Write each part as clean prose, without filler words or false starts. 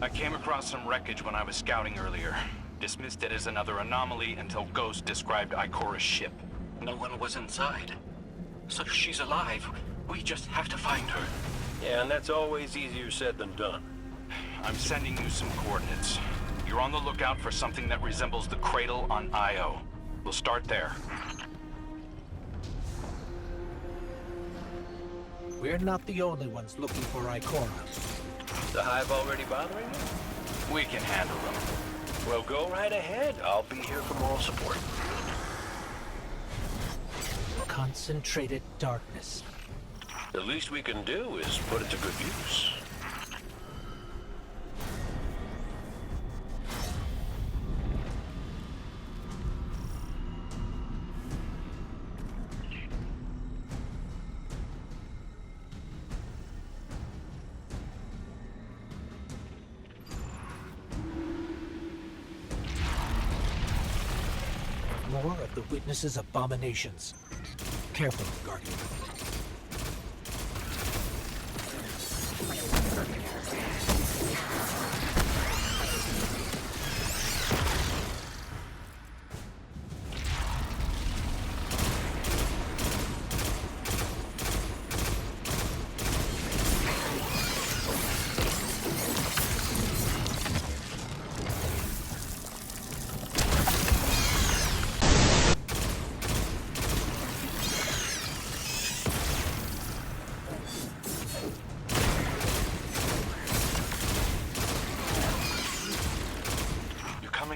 I came across some wreckage when I was scouting earlier. Dismissed it as another anomaly until Ghost described Ikora's ship. No one was inside. So if she's alive, we just have to find her. Yeah, and that's always easier said than done. I'm sending you some coordinates. You're on the lookout for something that resembles the cradle on Io. We'll start there. We're not the only ones looking for Ikora. The Hive already bothering you? We can handle them. Well, go right ahead. I'll be here for moral support. Concentrated darkness. The least we can do is put it to good use. More of the witness's abominations. Careful, Guardian.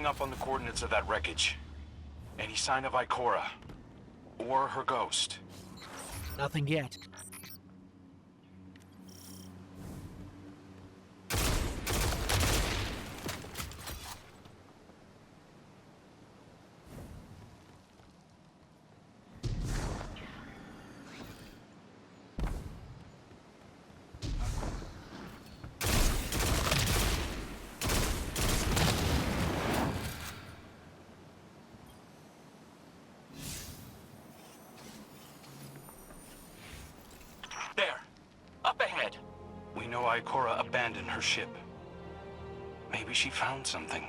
Up on the coordinates of that wreckage. Any sign of Ikora? Or her ghost? Nothing yet. There. Up ahead. We know Ikora abandoned her ship. Maybe she found something.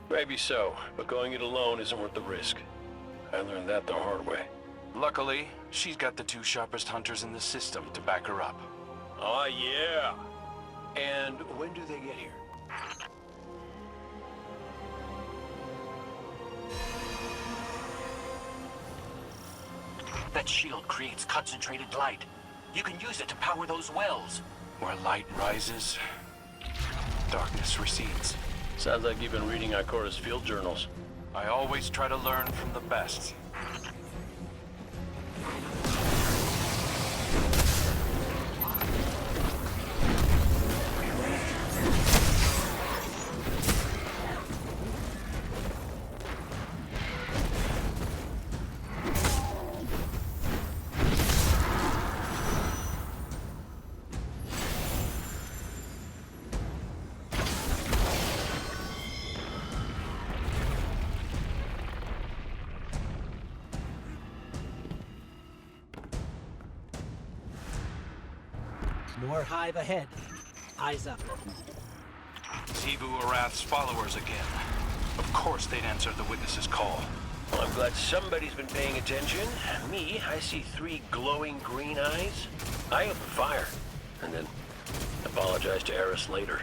Maybe so, but going it alone isn't worth the risk. I learned that the hard way. Luckily, she's got the two sharpest hunters in the system to back her up. Oh, yeah. And when do they get here? That shield creates concentrated light. You can use it to power those wells. Where light rises, darkness recedes. Sounds like you've been reading Ikora's field journals. I always try to learn from the best. More Hive ahead. Eyes up. Sivu Arath's followers again. Of course they'd answer the witness's call. Well, I'm glad somebody's been paying attention. Me, I see 3 glowing green eyes. I open fire, and then apologize to Eris later.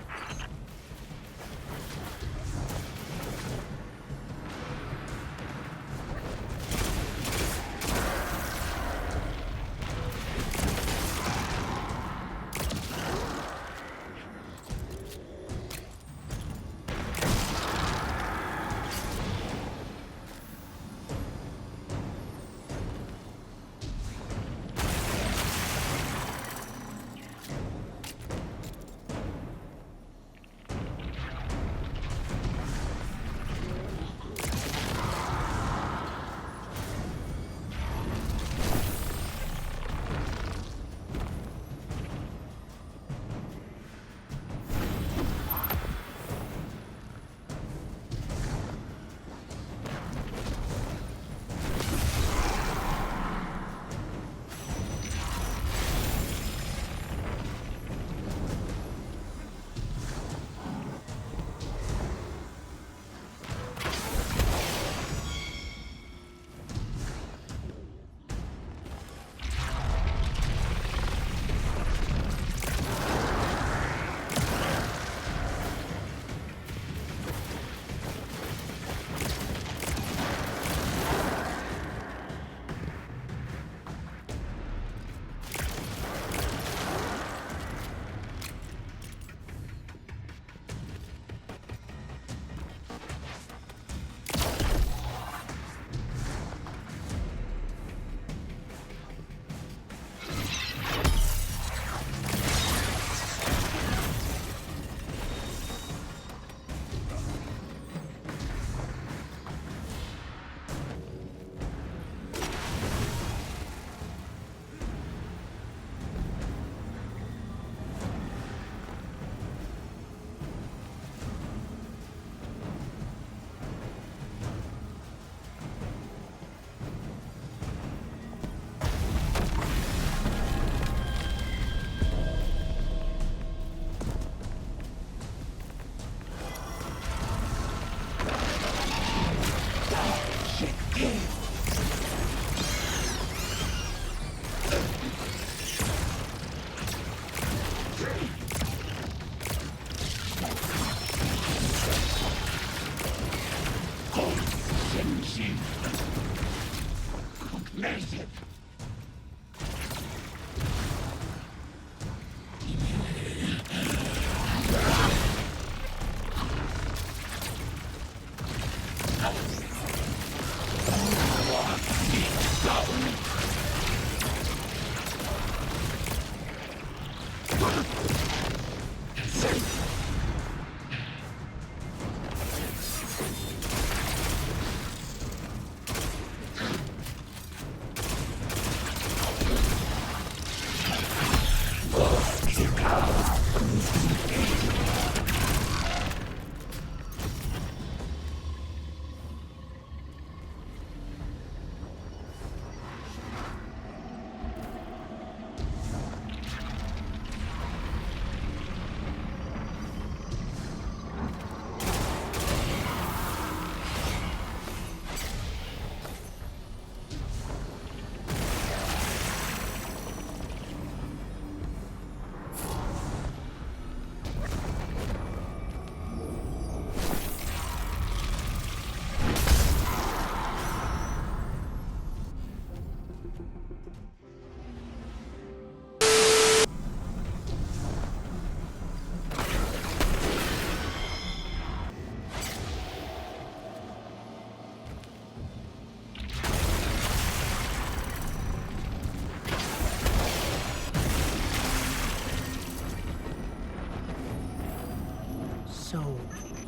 So,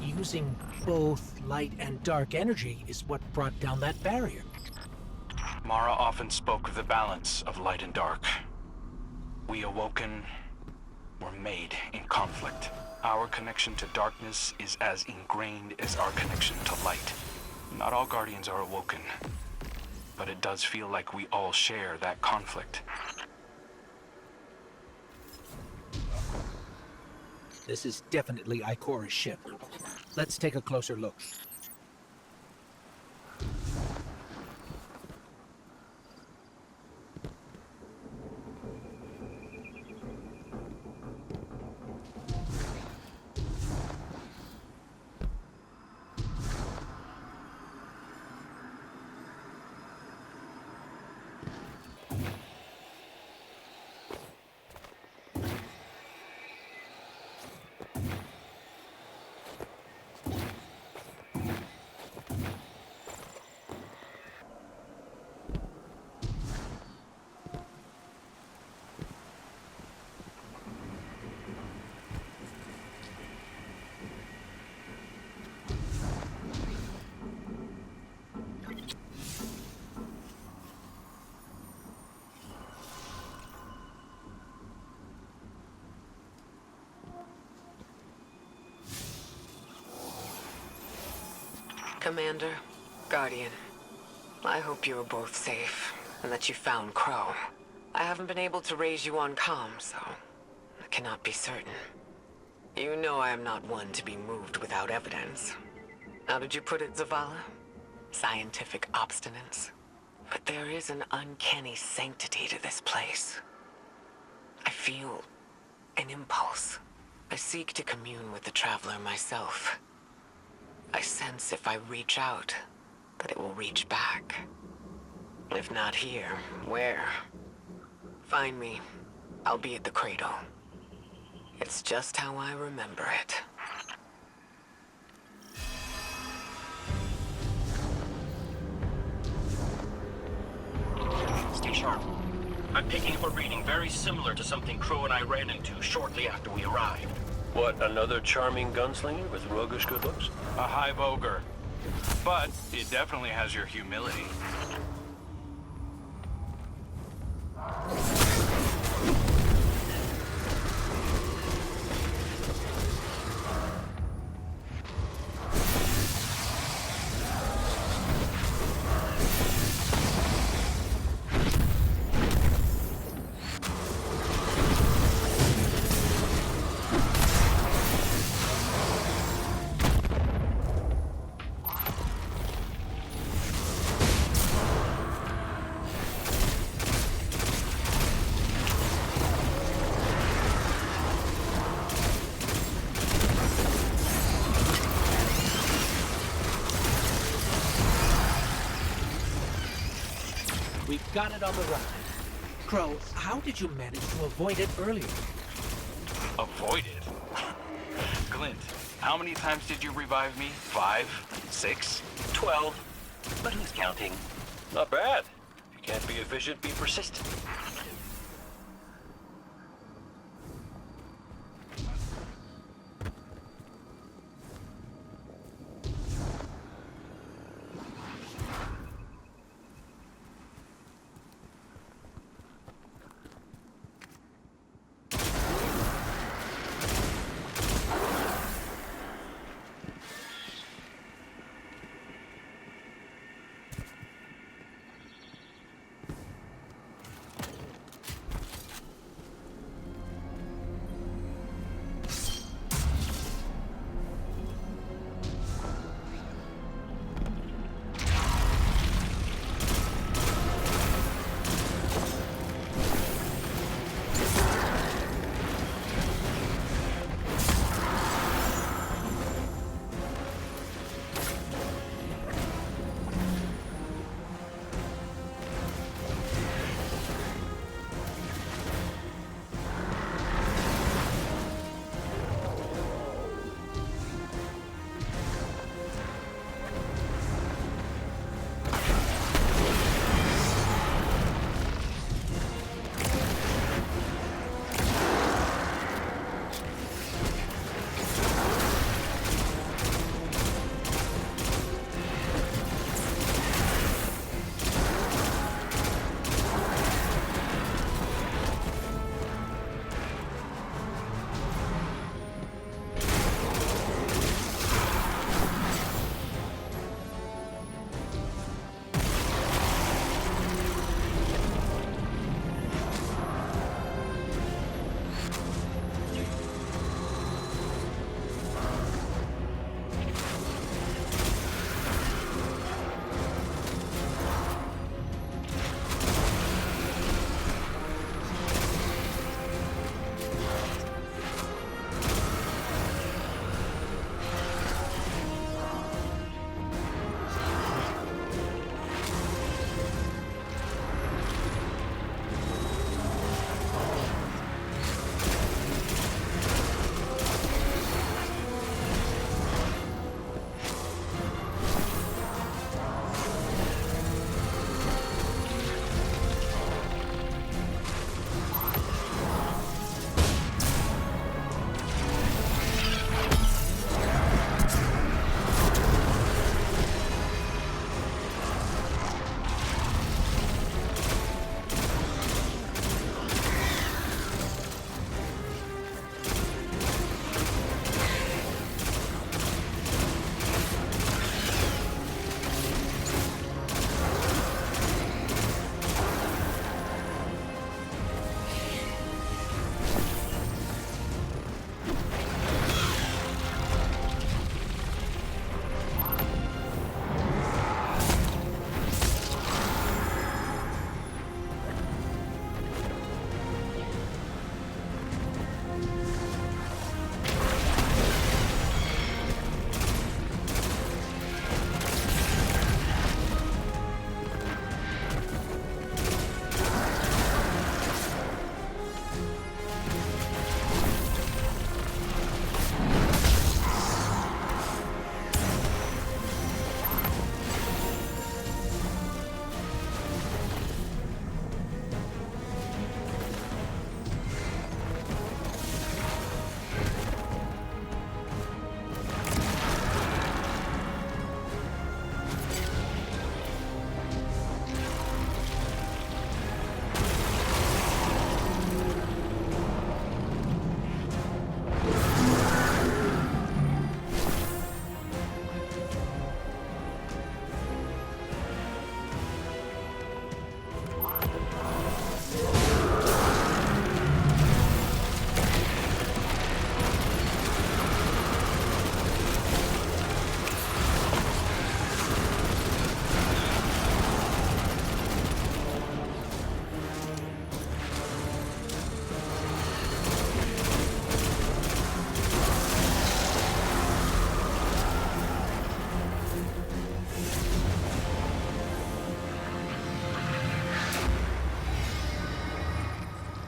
using both light and dark energy is what brought down that barrier. Mara often spoke of the balance of light and dark. We Awoken were made in conflict. Our connection to darkness is as ingrained as our connection to light. Not all Guardians are Awoken, but it does feel like we all share that conflict. This is definitely Ikora's ship. Let's take a closer look. Commander, Guardian, I hope you are both safe, and that you found Crow. I haven't been able to raise you on comm, so I cannot be certain. You know I am not one to be moved without evidence. How did you put it, Zavala? Scientific obstinance? But there is an uncanny sanctity to this place. I feel an impulse. I seek to commune with the Traveler myself. I sense if I reach out, that it will reach back. If not here, where? Find me. I'll be at the cradle. It's just how I remember it. Stay sharp. I'm picking up a reading very similar to something Crow and I ran into shortly after we arrived. What, another charming gunslinger with roguish good looks? A hive ogre. But it definitely has your humility. Got it on the run. Crow, how did you manage to avoid it earlier? Avoid it? Glint, how many times did you revive me? 5? 6? 12. But who's counting? Not bad. If you can't be efficient, be persistent.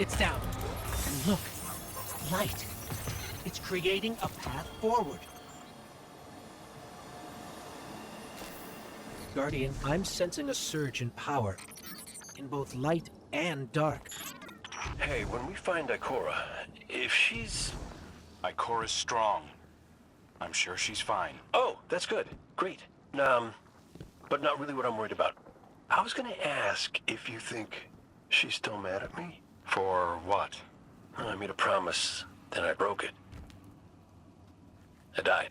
It's down. And look, light. It's creating a path forward. Guardian, I'm sensing a surge in power, in both light and dark. Hey, when we find Ikora, if she's... Ikora's strong. I'm sure she's fine. Oh, that's good. Great. But not really what I'm worried about. I was gonna ask if you think she's still mad at me? For what? I made a promise, then I broke it. I died.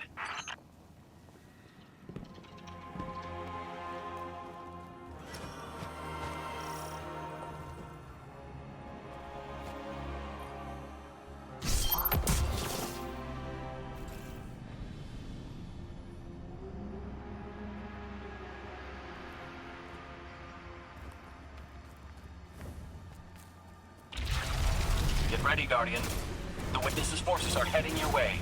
Get ready, Guardian. The Witness's forces are heading your way.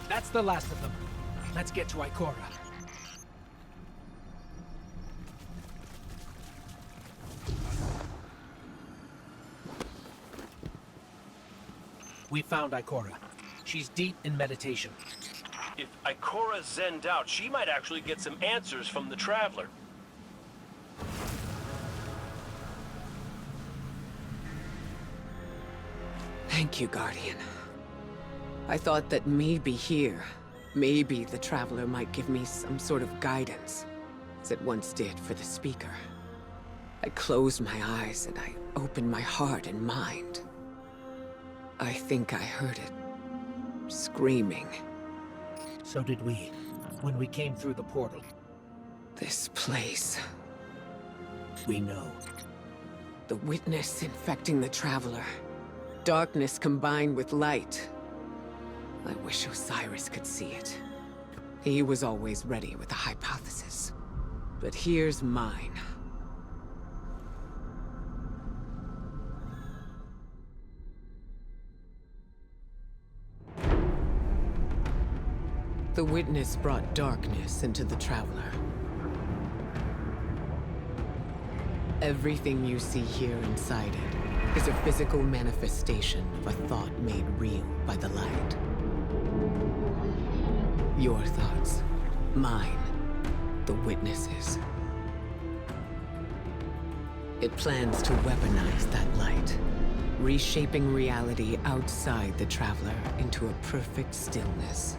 That's the last of them. Let's get to Ikora. We found Ikora. She's deep in meditation. If Ikora zenned out, she might actually get some answers from the Traveler. Thank you, Guardian. I thought that maybe here, maybe the Traveler might give me some sort of guidance, as it once did for the Speaker. I closed my eyes and I opened my heart and mind. I think I heard it screaming. So did we, when we came through the portal. This place. We know. The Witness infecting the Traveler. Darkness combined with light. I wish Osiris could see it. He was always ready with a hypothesis. But here's mine. The Witness brought darkness into the Traveler. Everything you see here inside it is a physical manifestation of a thought made real by the light. Your thoughts, mine, the witnesses. It plans to weaponize that light, reshaping reality outside the Traveler into a perfect stillness.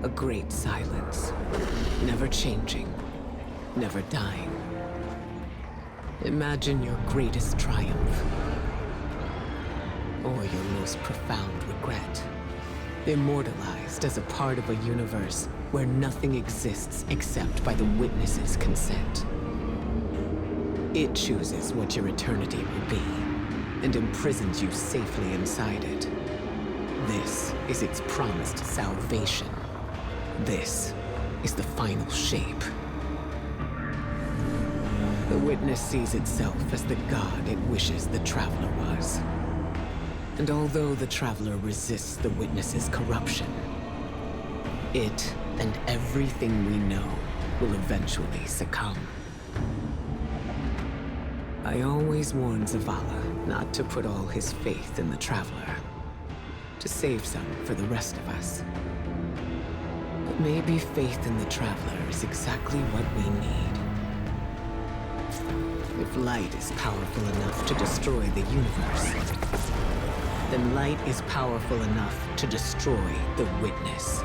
A great silence, never changing, never dying. Imagine your greatest triumph, or your most profound regret. Immortalized as a part of a universe where nothing exists except by the witness's consent. It chooses what your eternity will be, and imprisons you safely inside it. This is its promised salvation. This is the final shape. The Witness sees itself as the god it wishes the Traveler was. And although the Traveler resists the Witness's corruption, it and everything we know will eventually succumb. I always warn Zavala not to put all his faith in the Traveler, to save some for the rest of us. But maybe faith in the Traveler is exactly what we need. If light is powerful enough to destroy the universe, then light is powerful enough to destroy the Witness.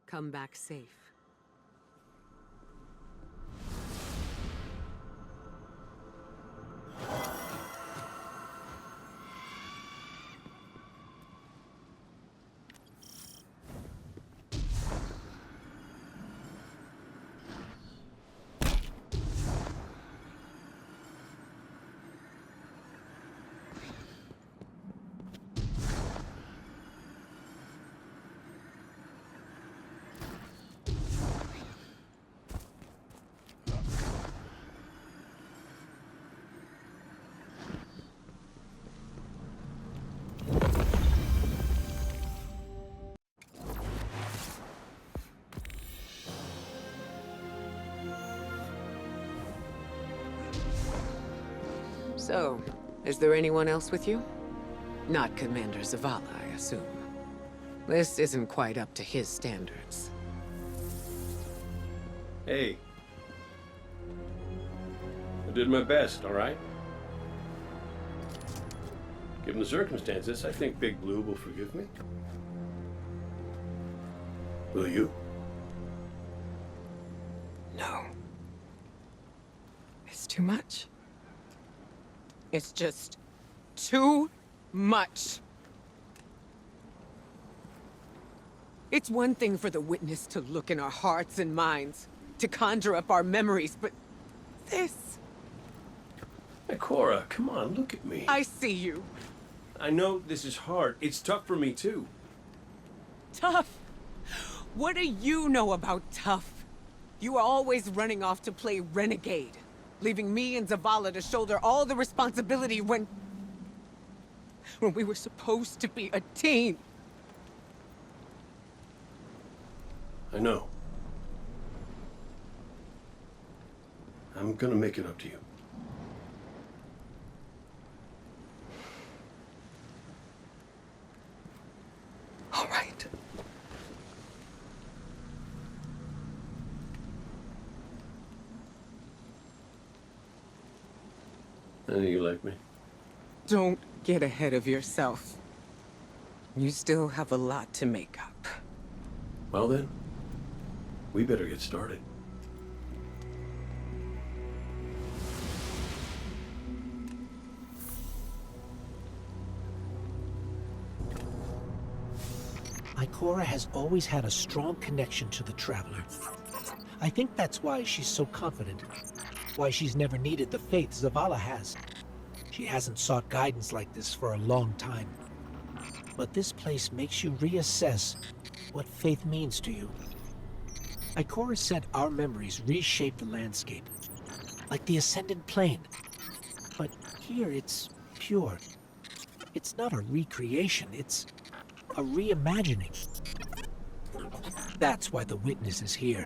Come back safe. So, is there anyone else with you? Not Commander Zavala, I assume. This isn't quite up to his standards. Hey. I did my best, all right? Given the circumstances, I think Big Blue will forgive me. Will you? No. It's too much. It's just too much. It's one thing for the Witness to look in our hearts and minds, to conjure up our memories, but this... Hey, Cora, come on, look at me. I see you. I know this is hard. It's tough for me, too. Tough? What do you know about tough? You are always running off to play renegade, leaving me and Zavala to shoulder all the responsibility when we were supposed to be a team. I know. I'm gonna make it up to you. All right. I know you like me. Don't get ahead of yourself. You still have a lot to make up. Well then, we better get started. Ikora has always had a strong connection to the Traveler. I think that's why she's so confident. Why she's never needed the faith Zavala has. She hasn't sought guidance like this for a long time. But this place makes you reassess what faith means to you. Ikora said our memories reshape the landscape, like the ascendant plane. But here it's pure. It's not a recreation, it's a reimagining. That's why the witness is here.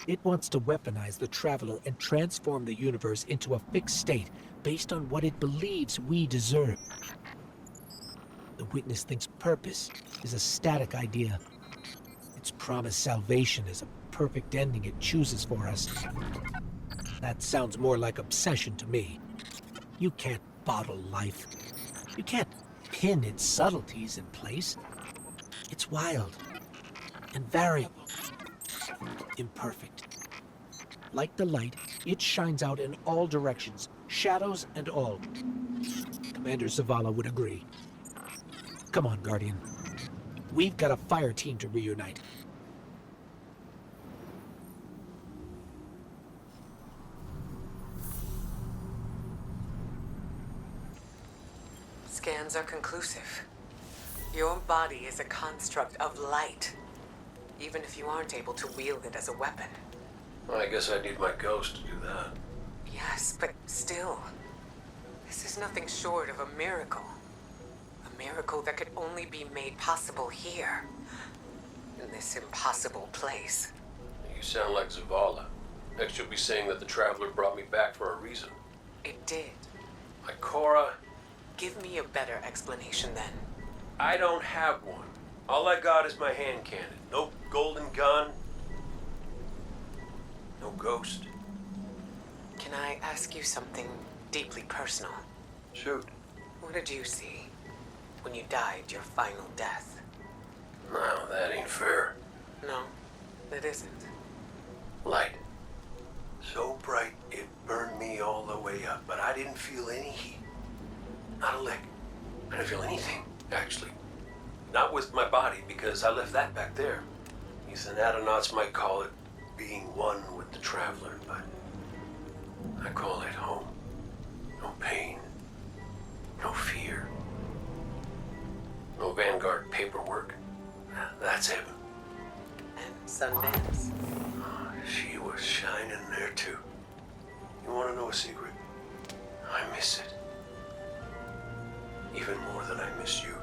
It wants to weaponize the Traveler and transform the universe into a fixed state based on what it believes we deserve. The witness thinks purpose is a static idea. Its promised salvation is a perfect ending it chooses for us. That sounds more like obsession to me. You can't bottle life. You can't pin its subtleties in place. It's wild and variable, imperfect. Like the light, it shines out in all directions, shadows and all. Commander Zavala would agree. Come on, Guardian. We've got a fire team to reunite. Scans are conclusive. Your body is a construct of light, even if you aren't able to wield it as a weapon. Well, I guess I need my ghost to do that. Yes, but still, this is nothing short of a miracle. A miracle that could only be made possible here, in this impossible place. You sound like Zavala. Next you'll be saying that the Traveler brought me back for a reason. It did. Like Cora, Give me a better explanation then. I don't have one. All I got is my hand cannon. No golden gun. No ghost. Can I ask you something deeply personal? Shoot. What did you see when you died your final death? No, that ain't fair. No, it isn't. Light. So bright it burned me all the way up, but I didn't feel any heat. Not a lick. I didn't feel anything, actually. Not with my body, because I left that back there. These anatronauts might call it being one with the Traveler, but I call it home. No pain. No fear. No Vanguard paperwork. That's heaven. And Sundance? She was shining there too. You want to know a secret? I miss it. Even more than I miss you.